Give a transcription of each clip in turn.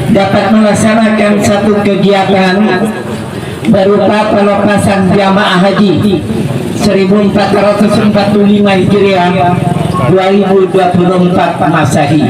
dapat melaksanakan satu kegiatan berupa pelepasan jamaah haji 1445 Hijriah 2024 Masehi.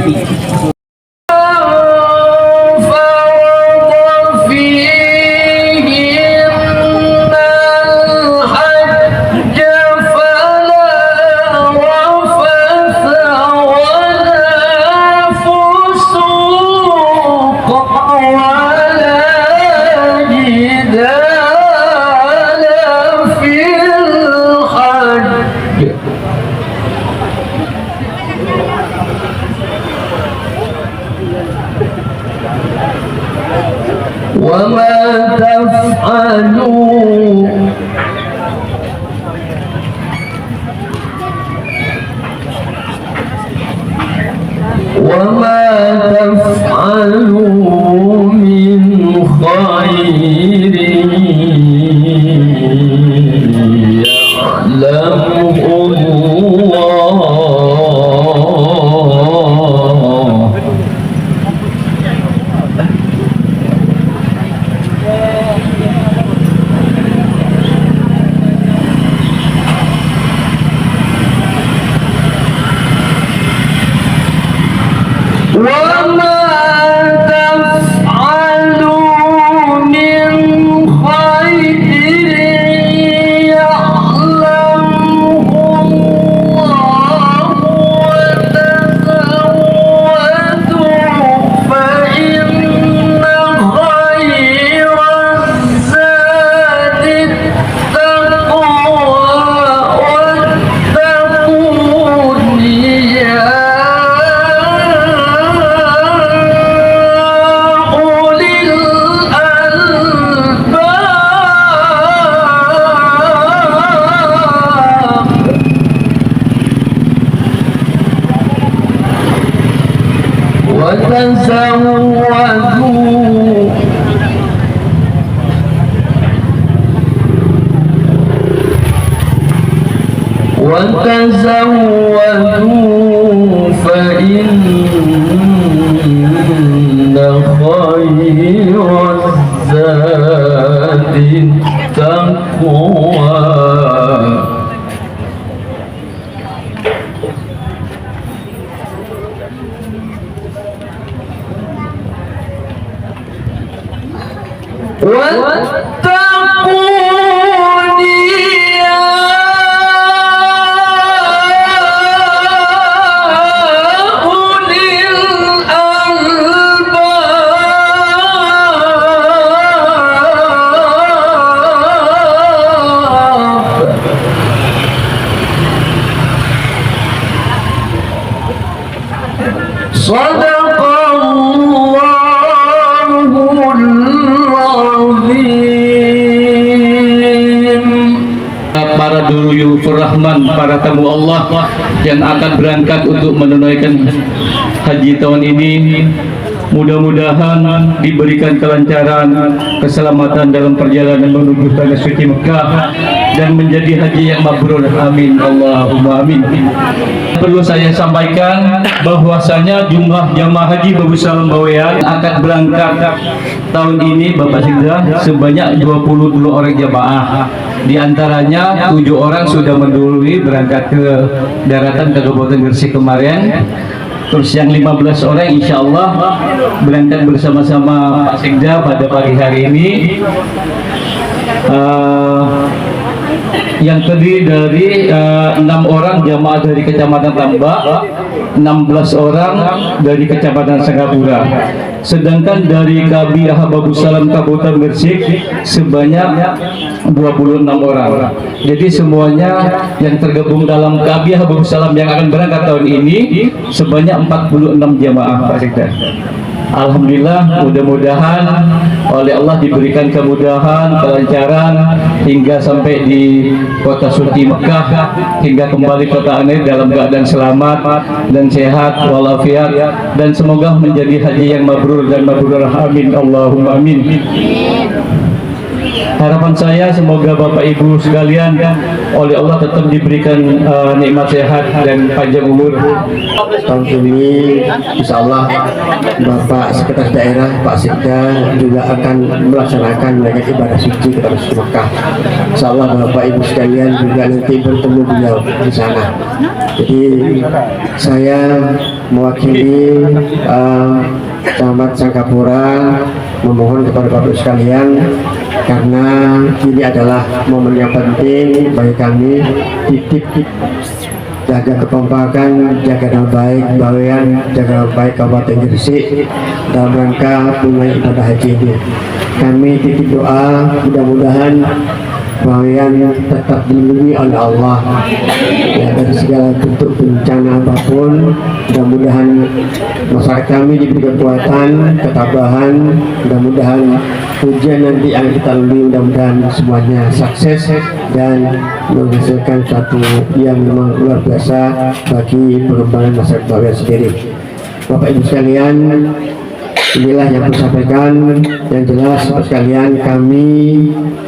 وما تفعلوا من خير يعلمه الله وتزودوا فإن خير الزاد التقوى para duluyur Rahman, para tamu Allah yang akan berangkat untuk menunaikan haji tahun ini, mudah-mudahan diberikan kelancaran, keselamatan dalam perjalanan menuju tanah suci Mekah dan menjadi haji yang mabrur. Amin, Allahumma amin. Perlu saya sampaikan bahwasanya jumlah jamaah haji Babu Salam Bawean akan berangkat tahun ini Bapak Sikda sebanyak 22 orang jamaah. Di antaranya 7 orang sudah mendahului berangkat ke daratan ke Kabupaten Gresik kemarin. Terus yang 15 orang insya Allah berangkat bersama-sama Pak Sikda pada pagi hari ini. Yang terdiri dari 6 orang jamaah dari Kecamatan Tambak, 16 orang dari Kecamatan Singapura. Sedangkan dari Kabiyah Babu Salam Kabupaten Gresik sebanyak 26 orang. Jadi semuanya yang tergabung dalam Kabiyah Babu Salam yang akan berangkat tahun ini sebanyak 46 jamaah Pak Sekda. Alhamdulillah, mudah-mudahan oleh Allah diberikan kemudahan, kelancaran hingga sampai di kota suci Mekah, hingga kembali kota Anir dalam keadaan selamat dan sehat walafiat, dan semoga menjadi haji yang mabrur dan mabrur. Amin, Allahumma amin. Harapan saya semoga Bapak Ibu sekalian oleh Allah tetap diberikan nikmat sehat dan panjang umur. Tahun ini insya Allah Bapak Sekretaris Daerah Pak Sekda juga akan melaksanakan menunaikan ibadah suci ke Tanah Suci Mekah. Insya Allah Bapak Ibu sekalian juga nanti bertemu beliau di sana. Jadi saya mewakili Camat Sangkapura memohon kepada Bapak Ibu sekalian, karena ini adalah momen yang penting bagi kami, titip jaga kekompakan, jaga nama baik Bawean, jaga nama baik Kabupaten Gresik dalam rangka menunaikan ibadah haji ini. Kami titip doa mudah-mudahan Bawean tetap dilindungi oleh Allah ya, dari segala bentuk bencana apapun. Mudah-mudahan masyarakat kami diberi kekuatan, ketabahan, mudah-mudahan ujian nanti yang kita lalui mudah-mudahan semuanya sukses dan menghasilkan satu yang memang luar biasa bagi pengembangan masyarakat Bawean sendiri. Bapak Ibu sekalian, inilah yang saya sampaikan. Yang jelas Bapak sekalian, kami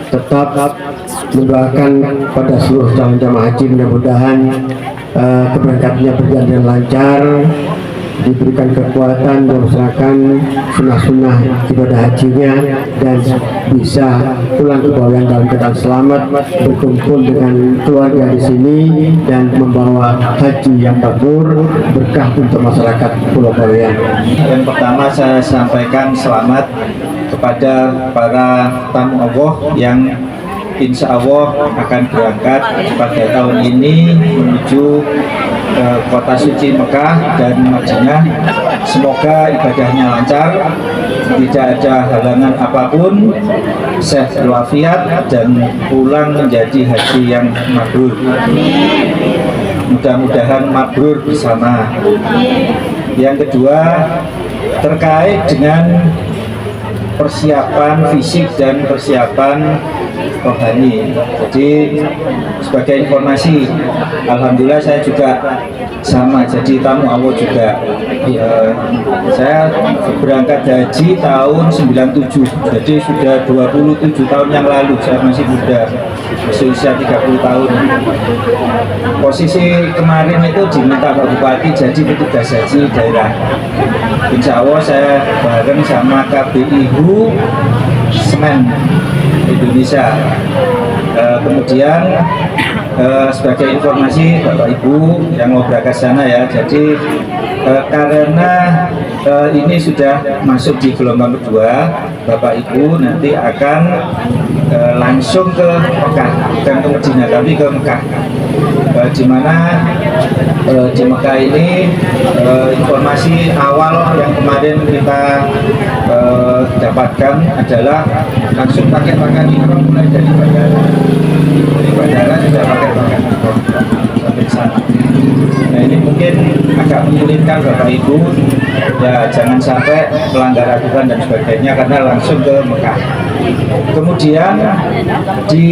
tetap mendoakan pada seluruh calon jamaah haji, mudah-mudahan keberangkatannya berjalan dengan lancar, diberikan kekuatan melaksanakan sunnah-sunnah ibadah hajinya, dan bisa pulang ke Bawean dalam keadaan selamat, berkumpul dengan keluarga di sini dan membawa haji yang makbul, berkah untuk masyarakat Pulau Bawean. Yang pertama saya sampaikan selamat kepada para tamu Allah yang insya Allah akan berangkat pada tahun ini menuju kota suci Mekah dan Madinah. Semoga ibadahnya lancar, tidak ada halangan apapun, sehat walafiat, dan pulang menjadi haji yang mabrur. Mudah-mudahan mabrur bersama. Yang kedua, terkait dengan persiapan fisik dan persiapan rohani. Jadi sebagai informasi, alhamdulillah saya juga sama jadi tamu Allah juga. Saya berangkat haji tahun 97, jadi sudah 27 tahun yang lalu. Saya masih muda, masih usia 30 tahun. Posisi kemarin itu diminta Pak Bupati jadi petugas haji daerah. Insya Allah saya bareng sama KBIHU Semen Indonesia. Kemudian sebagai informasi Bapak Ibu yang mau berangkat sana ya, jadi karena ini sudah masuk di gelombang kedua, Bapak Ibu nanti akan langsung ke Mekah, bukan ke Madinah tapi ke Mekah. Di mana di Mekah ini informasi awal yang kemarin kita dapatkan adalah langsung pakai pakaian ihram mulai dari bandara. Di bandara sudah pakai pakaian ihram sampai sana. Nah ini mungkin agak menyulitkan Bapak Ibu, ya jangan sampai melanggar aturan dan sebagainya karena langsung ke Mekah. Kemudian di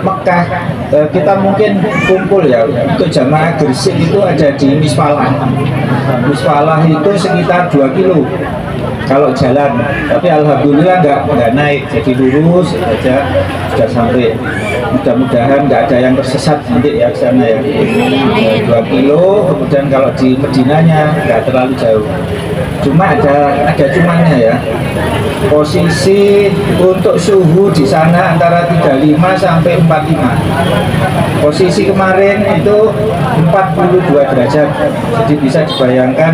Mekah kita mungkin kumpul ya, untuk jamaah Gresik itu ada di Misfalah. Misfalah itu sekitar 2 kilo kalau jalan, tapi alhamdulillah nggak naik, jadi lurus saja sudah sampai. Mudah-mudahan nggak ada yang tersesat nanti ya ke sana ya. 2 kilo, kemudian kalau di Madinahnya nggak terlalu jauh. Cuma ada cumannya ya. Posisi untuk suhu di sana antara 35 sampai 45. Posisi kemarin itu 42 derajat. Jadi bisa dibayangkan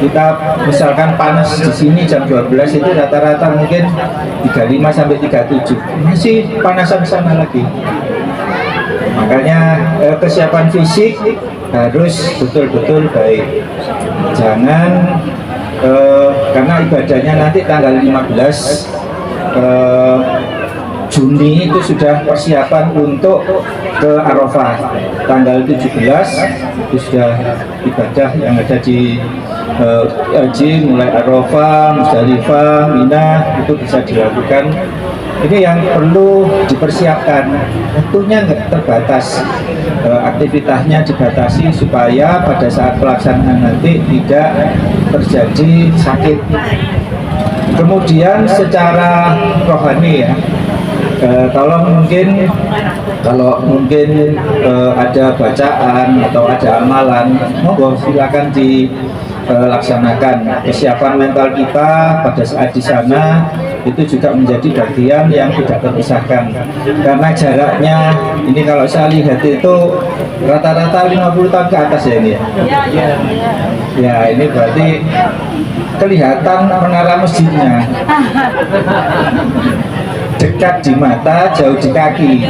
kita misalkan panas di sini jam 12 itu rata-rata mungkin 35 sampai 37. Masih panasan sana lagi. Makanya kesiapan fisik harus betul-betul baik. Jangan karena ibadahnya nanti tanggal 15 Juni itu sudah persiapan untuk ke Arafah. Tanggal 17 itu sudah ibadah yang ada di haji, mulai Arafah, Musdalifah, Mina, itu bisa dilakukan. Ini yang perlu dipersiapkan. Waktunya nggak terbatas, aktivitasnya dibatasi supaya pada saat pelaksanaan nanti tidak terjadi sakit. Kemudian secara rohani ya, tolong mungkin kalau mungkin ada bacaan atau ada amalan, monggo silakan dilaksanakan. Kesiapan mental kita pada saat di sana itu juga menjadi bagian yang tidak terpisahkan, karena jaraknya ini kalau saya lihat itu rata-rata 50 tahun ke atas ya ini ya. Ya ini berarti kelihatan menara masjidnya, dekat di mata, jauh di kaki.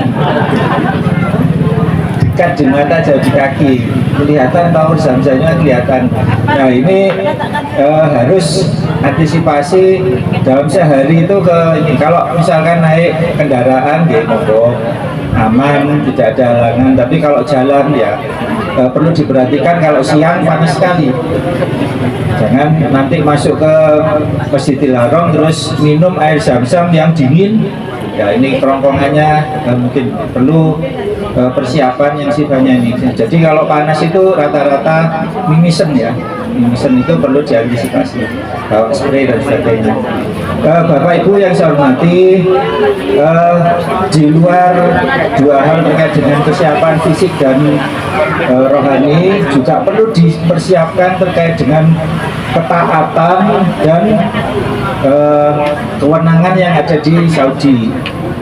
Dekat di mata, jauh di kaki. Kelihatan tower Zamzamnya kelihatan. Nah ini harus antisipasi dalam sehari itu ke ini. Kalau misalkan naik kendaraan, ya monggo aman, tidak ada halangan. Tapi kalau jalan ya perlu diperhatikan kalau siang panas sekali. Jangan nanti masuk ke Masjidil Haram terus minum air Zam-Zam yang dingin. Ya ini kerongkongannya mungkin perlu persiapan yang sifatnya ini. Jadi kalau panas itu rata-rata mimisen ya. Mimisen itu perlu diantisipasi. Bawa spray dan sebagainya. Bapak Ibu yang saya hormati, di luar dua hal terkait dengan kesiapan fisik dan rohani juga perlu dipersiapkan terkait dengan ketaatan dan kewenangan yang ada di Saudi.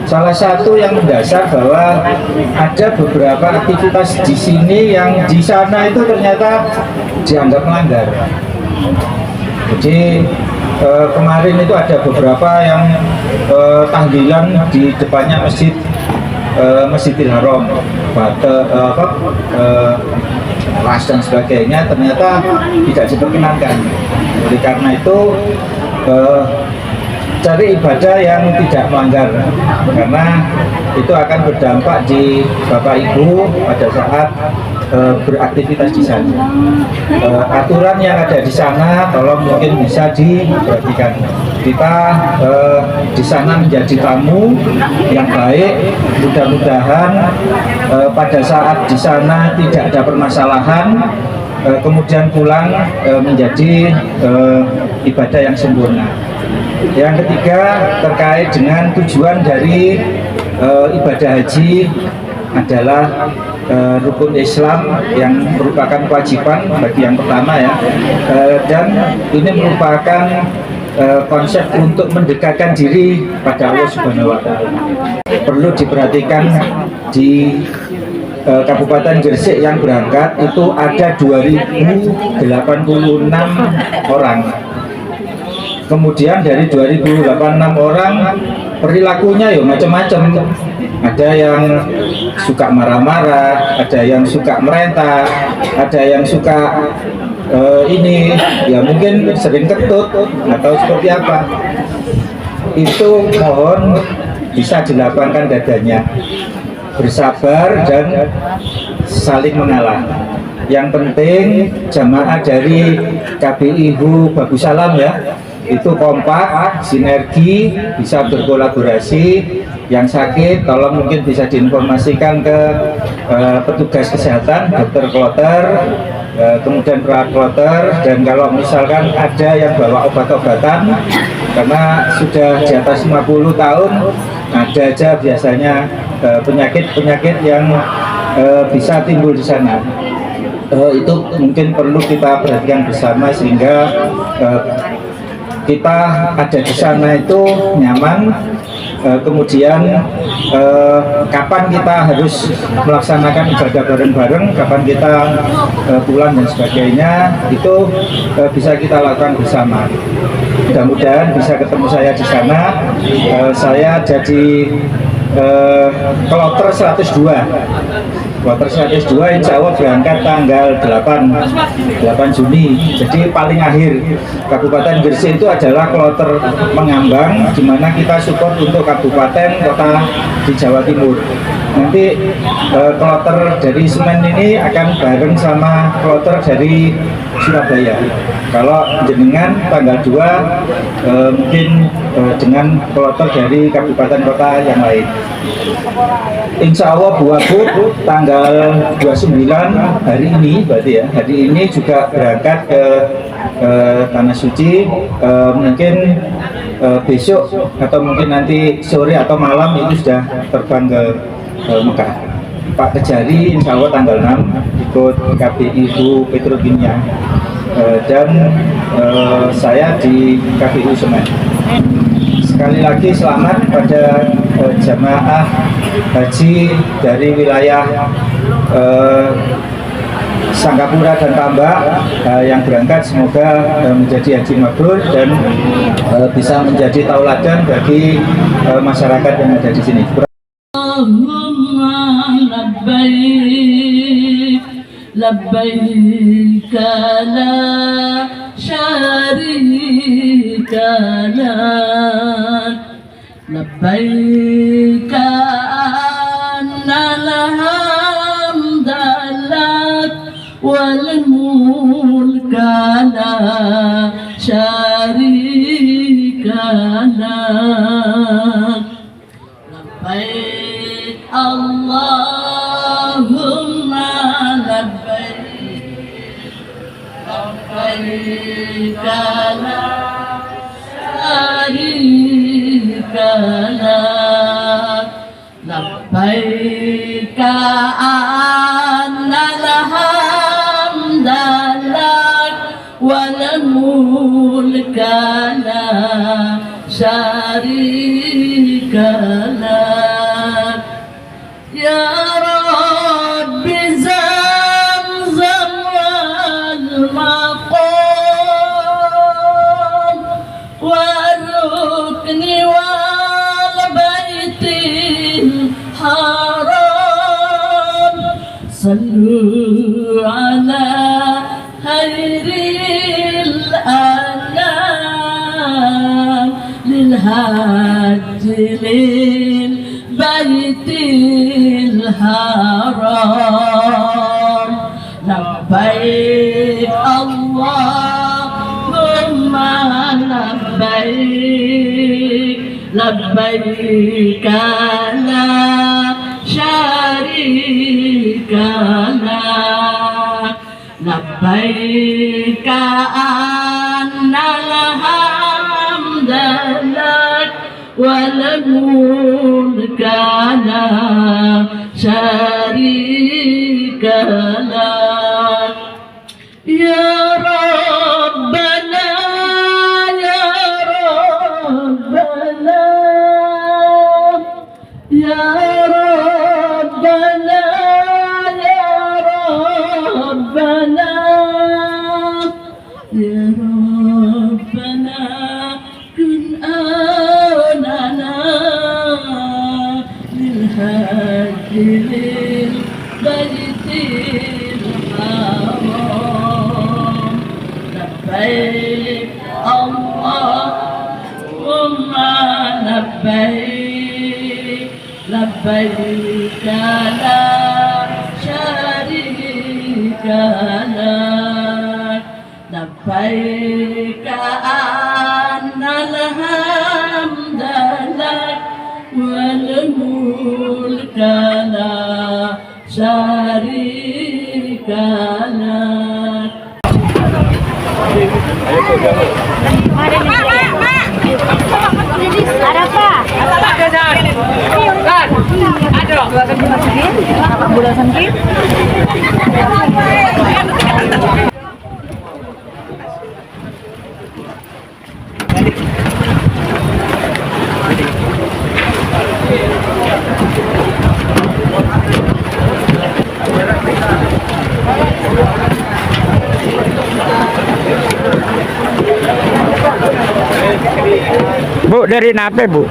Salah satu yang mendasar bahwa ada beberapa aktivitas di sini yang di sana itu ternyata dianggap melanggar. Jadi kemarin itu ada beberapa yang tahlilan di depannya Masjidil Haram, las dan sebagainya, ternyata tidak diperkenankan. Oleh karena itu cari ibadah yang tidak melanggar, karena itu akan berdampak di Bapak Ibu pada saat beraktivitas di sana. Aturan yang ada di sana tolong mungkin bisa diperhatikan. Kita di sana menjadi tamu yang baik. Mudah-mudahan pada saat di sana tidak ada permasalahan, kemudian pulang menjadi ibadah yang sempurna. Yang ketiga terkait dengan tujuan dari ibadah haji adalah rukun Islam yang merupakan kewajiban bagi yang pertama ya, dan ini merupakan konsep untuk mendekatkan diri pada Allah Subhanahu wa Ta'ala. Perlu diperhatikan di Kabupaten Gresik yang berangkat itu ada 2086 orang. Kemudian dari 2086 orang perilakunya ya macam-macam. Ada yang suka marah-marah, ada yang suka merentah, ada yang suka ini ya mungkin sering ketut atau seperti apa. Itu mohon bisa dilapangkan dadanya, bersabar dan saling mengalah. Yang penting jamaah dari KBIHU Bagus Salam ya, itu kompak, sinergi, bisa berkolaborasi. Yang sakit tolong mungkin bisa diinformasikan ke petugas kesehatan, dokter kloter, kemudian perawat kloter, dan kalau misalkan ada yang bawa obat-obatan karena sudah di atas 50 tahun, ada aja biasanya penyakit-penyakit yang bisa timbul di sana. Itu mungkin perlu kita perhatikan bersama sehingga kita ada di sana itu nyaman. Kemudian kapan kita harus melaksanakan ibadah bareng-bareng, kapan kita pulang dan sebagainya, itu bisa kita lakukan bersama. Mudah-mudahan bisa ketemu saya di sana. Saya jadi kloter 102. Kloter 102 insya Allah berangkat tanggal 8 Juni. Jadi paling akhir Kabupaten Gresik itu adalah kloter Mengambang, di mana kita support untuk kabupaten kota di Jawa Timur. Nanti kloter dari Semen ini akan bareng sama kloter dari Surabaya. Kalau jenengan tanggal 2 mungkin dengan kloter dari kabupaten kota yang lain. Insya Allah Bu Abu tanggal 29 hari ini berarti ya, hari ini juga berangkat ke Tanah Suci. Mungkin besok atau mungkin nanti sore atau malam itu sudah terbang ke Mekah. Pak Kejari insya Allah tanggal 6 ikut KPI Bu Petrokimia, dan saya di KPU Semen. Sekali lagi selamat pada jamaah haji dari wilayah Sangkapura dan Tambak yang berangkat, semoga menjadi haji mabrur dan bisa menjadi tauladan bagi masyarakat yang ada di sini. Allahumma labbaik labbaik la syarika lak labbaik annal hamda lak wal mulka la syarika lak labbaik Allahumma labbaik labbaik la syarika lak labbaik annal hamda lak wal mulka la syarika lak ya Rabbi Zamzam wal maqam wal rukni wal baitil haram sallu ala khairil anam lil hajj lil baitil haram labbaik Allahumma labbaik labbaik la syarika lak labbaik annal hamda lak wal mulka la syarika lak ya Rabbana ya Rabbana ya Rabbana ya Rabbana ya Rabbana kun aunana lil hajji lil baitil haram labbaik Allahumma labbaik labbaik la syarika lak labbaik annal hamda lak wal mulka la syarika lak. Ada apa? Ada. Apa bulasan ki? Bu, dari Nape, Bu?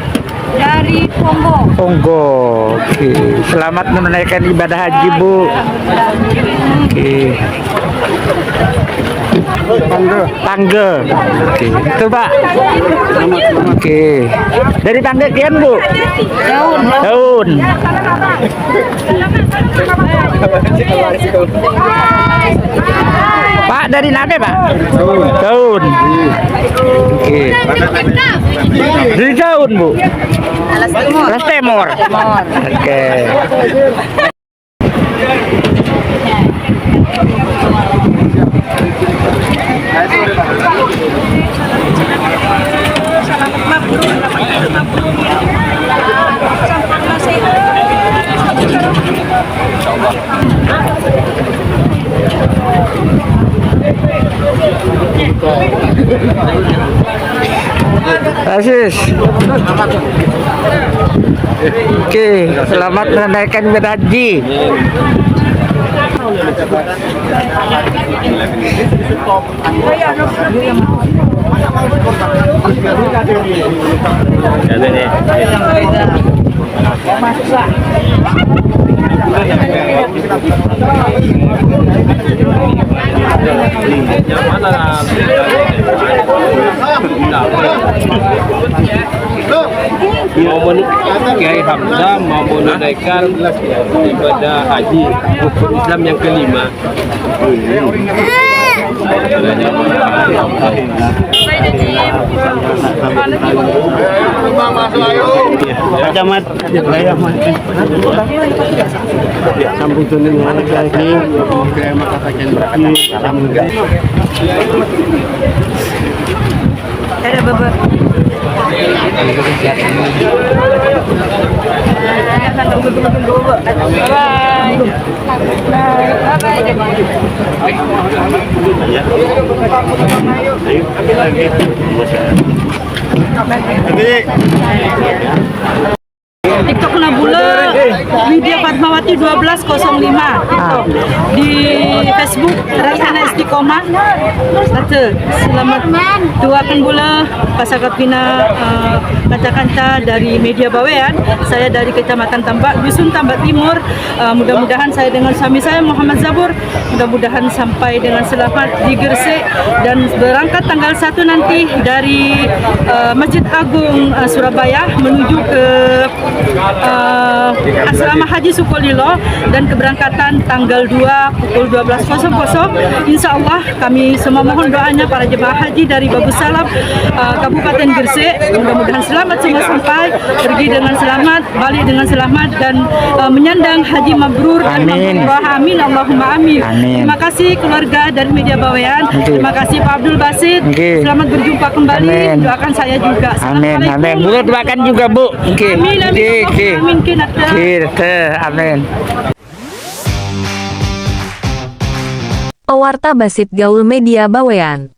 Dari Pongo. Pongo. Oke. Selamat menunaikan ibadah haji, Bu. Oke. Tangga. Oke. Itu, Pak. Oke. Dari Tangga kian, Bu? Daun. Pak, dari Nape, Pak? Daun. Oke. Dari daun, Bu? Alas Timur. Oke. Salam Asis. Oke, selamat menunaikan ibadah haji. Kiai Hamzah mau menunaikan ibadah haji rukun Islam yang kelima. Camat sambutan anak lagi kayak makatakan Ada beberapa. TikTok Nabula Widya Fatmawati 1205 TikTok. Di Facebook Raihana Istiqomah. Selamat doakan pula pasangan bina kaca-kaca dari media Bawean. Saya dari Kecamatan Tambak, Dusun Tambak Timur. Mudah-mudahan saya dengan suami saya Muhammad Zabur mudah-mudahan sampai dengan selamat di Gresik dan berangkat tanggal 1 nanti dari Masjid Agung Surabaya menuju ke Asrama Haji Sukolilo dan keberangkatan tanggal 2 pukul 12.00. Insya Allah kami semua mohon doanya para jemaah haji dari Babu Salam Kabupaten Gresik, mudah-mudahan selamat semua sampai, pergi dengan selamat, balik dengan selamat dan menyandang haji mabrur dan mabrurah. Amin Allahumma amin. Terima kasih keluarga dari media Bawean. Terima kasih Pak Abdul Basit. Selamat berjumpa kembali. Doakan saya juga. Amin. Amin. Bu doakan juga Bu. Oke. Amin. Amin. Amin. Pewarta Basit Gaul Media Bawean.